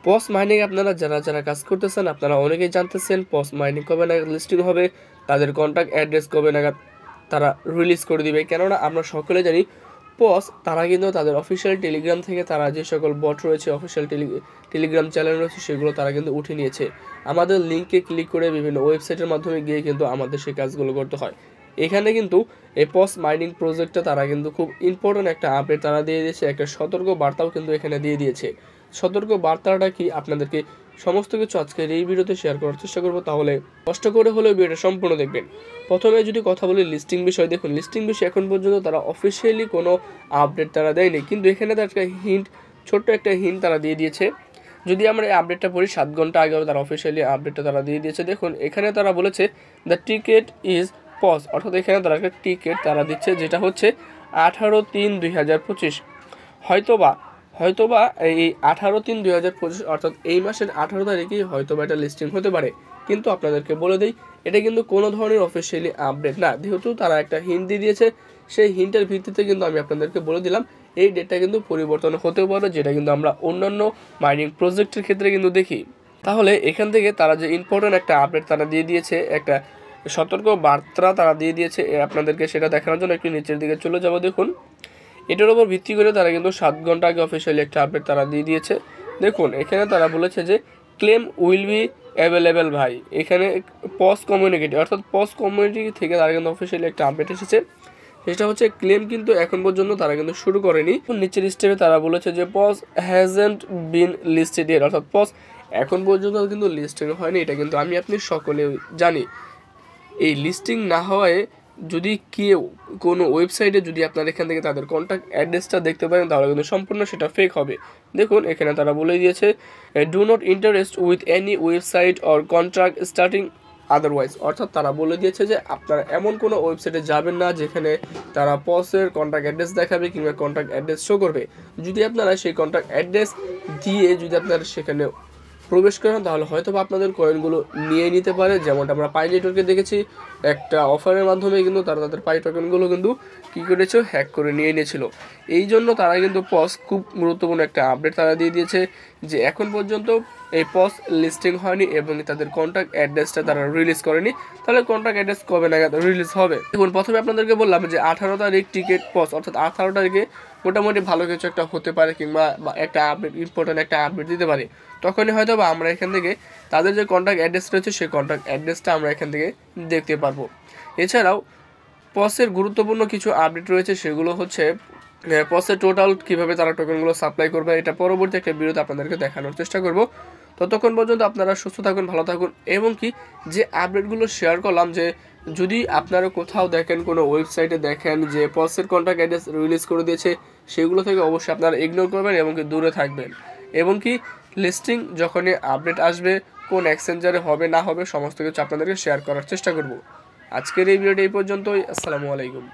পস mining আপনারা যারা কাজ করতেছেন আপনারা অনেকেই জানতেছেন পস মাইনিং কবে নাগাদ লিস্টিং হবে, তাদের কন্ট্যাক্ট অ্যাড্রেস কবে নাগাদ তারা রিলিজ করে দিবে। কেননা আমরা সকলে জানি পস তারা কিন্তু তাদের অফিসিয়াল টেলিগ্রাম থেকে তারা যে সকল বট রয়েছে, অফিসিয়াল টেলিগ্রাম চ্যানেল রয়েছে, সেগুলো তারা কিন্তু উঠে নিয়েছে। আমাদের লিঙ্কে ক্লিক করে বিভিন্ন ওয়েবসাইটের মাধ্যমে গিয়ে কিন্তু আমাদের সেই কাজগুলো করতে হয়। এখানে কিন্তু এই পস মাইনিং প্রজেক্টটা তারা কিন্তু খুব ইম্পর্ট্যান্ট একটা আপডেট তারা দিয়ে দিয়েছে, একটা সতর্ক বার্তাও কিন্তু এখানে দিয়ে দিয়েছে। সতর্ক বার্তাটা কি আপনাদেরকে সমস্ত কিছু আজকের এই ভিডিওতে শেয়ার করার চেষ্টা করব, তাহলে কষ্ট করে হলেও ভিডিওটা সম্পূর্ণ দেখবেন। প্রথমে যদি কথা বলি লিস্টিং বিষয়, দেখুন লিস্টিং বিষয় এখন পর্যন্ত তারা অফিসিয়ালি কোনো আপডেট তারা দেয়নি, কিন্তু এখানে তার একটা ছোট্ট একটা হিন্ট তারা দিয়ে দিয়েছে। যদি আমরা এই আপডেটটা পড়ি 7 ঘন্টা আগেও তারা অফিসিয়ালি আপডেটটা তারা দিয়ে দিয়েছে। দেখুন এখানে তারা বলেছে দ্য টিকেট ইজ পজ, অর্থাৎ এখানে তারা একটা টিকেট তারা দিচ্ছে যেটা হচ্ছে 18/3/2025। হয়তোবা এই 18/3/2025 অর্থাৎ এই মাসের 18 তারিখেই হয়তোবা এটা লিস্টিং হতে পারে। কিন্তু আপনাদেরকে বলে দিই এটা কিন্তু কোনো ধরনের অফিসিয়ালি আপডেট না, যেহেতু তারা একটা হিন্ট দিয়ে দিয়েছে। সেই হিন্টের ভিত্তিতে কিন্তু আমি আপনাদেরকে বলে দিলাম এই ডেটটা কিন্তু পরিবর্তন হতেও পারে, যেটা কিন্তু আমরা অন্যান্য মাইনিং প্রজেক্টের ক্ষেত্রে কিন্তু দেখি। তাহলে এখান থেকে তারা যে ইম্পর্টেন্ট একটা আপডেট তারা দিয়ে দিয়েছে, একটা সতর্ক বার্তা তারা দিয়ে দিয়েছে, আপনাদেরকে সেটা দেখানোর জন্য একটু নিচের দিকে চলে যাব। দেখুন এটার উপর ভিত্তি করে তারা কিন্তু 7 ঘন্টা আগে অফিসিয়ালি একটা আপডেট তারা দিয়ে দিয়েছে। দেখুন এখানে তারা বলেছে যে ক্লেম উইল বি অ্যাভেলেবেল ভাই, এখানে পস কমিউনিটি অর্থাৎ পস কমিউনিটি থেকে তারা কিন্তু অফিসিয়ালি একটা আপডেট এসেছে। সেটা হচ্ছে ক্লেম কিন্তু এখন পর্যন্ত তারা কিন্তু শুরু করেনি। নিচের স্টেপে তারা বলেছে যে পস হ্যাজেন্ট বিন লিস্টেড ইয়েট, অর্থাৎ পস এখন পর্যন্ত কিন্তু লিস্টিং হয়নি। এটা কিন্তু আমি আপনি সকলেও জানি। এই লিস্টিং না হওয়ায় যদি কেউ কোনো ওয়েবসাইটে যদি আপনার এখান থেকে তাদের কন্ট্যাক্ট অ্যাড্রেসটা দেখতে পারেন, তাহলে কিন্তু সম্পূর্ণ সেটা ফেক হবে। দেখুন এখানে তারা বলে দিয়েছে do not interest with any website or contract starting otherwise, অর্থাৎ তারা বলে দিয়েছে যে আপনারা এমন কোনো ওয়েবসাইটে যাবেন না যেখানে তারা পসের কন্ট্যাক্ট অ্যাড্রেস দেখাবে কিংবা কন্ট্যাক্ট অ্যাড্রেস শো করবে। যদি আপনারা সেই কন্ট্যাক্ট অ্যাড্রেস দিয়ে যদি আপনারা সেখানে প্রবেশ করেন, তাহলে হয়তো বা আপনাদের কয়েনগুলো নিয়ে নিতে পারে। যেমনটা আমরা পাই নেটওয়ার্কে দেখেছি, একটা অফারের মাধ্যমে কিন্তু তারা তাদের পাই টোকেনগুলো কিন্তু কী করেছে, হ্যাক করে নিয়ে নিয়েছিল। এই জন্য তারা কিন্তু পস খুব গুরুত্বপূর্ণ একটা আপডেট তারা দিয়ে দিয়েছে যে এখন পর্যন্ত এই পস লিস্টিং হয়নি এবং তাদের কন্ট্যাক্ট অ্যাড্রেসটা তারা রিলিজ করেনি। তাহলে কন্ট্যাক্ট অ্যাড্রেস কবে নাগাদ রিলিজ হবে? দেখুন প্রথমে আপনাদেরকে বললাম যে 18 তারিখ টিকিট পস, অর্থাৎ 18 তারিখে মোটামুটি ভালো কিছু একটা হতে পারে কিংবা একটা আপডেট ইম্পর্টেন্ট একটা আপডেট দিতে পারে। তখনই হয়তো বা আমরা এখান থেকে তাদের যে কন্ট্যাক্ট অ্যাড্রেস রয়েছে সেই কন্ট্যাক্ট অ্যাড্রেসটা আমরা এখান থেকে দেখতে পারবো। এছাড়াও পসের গুরুত্বপূর্ণ কিছু আপডেট রয়েছে, সেগুলো হচ্ছে পসের টোটাল কীভাবে তারা টোকেনগুলো সাপ্লাই করবে, এটা পরবর্তী একটা ভিডিওতে আপনাদেরকে দেখানোর চেষ্টা করব। ততক্ষণ পর্যন্ত আপনারা সুস্থ থাকুন, ভালো থাকুন, এবং কি যে আপডেটগুলো শেয়ার করলাম, যে যদি আপনারা কোথাও দেখেন কোনো ওয়েবসাইটে দেখেন যে পসের কন্ট্যাক্ট অ্যাড্রেস রিলিজ করে দিয়েছে, সেগুলো থেকে অবশ্যই আপনারা ইগনোর করবেন এবং কি দূরে থাকবেন। এবং কি লিস্টিং যখনই আপডেট আসবে, কোন এক্সচেঞ্জারে হবে না হবে, সমস্ত কিছু আপনাদেরকে শেয়ার করার চেষ্টা করব। আজকের এই ভিডিওটা এই পর্যন্তই। আসসালামু আলাইকুম।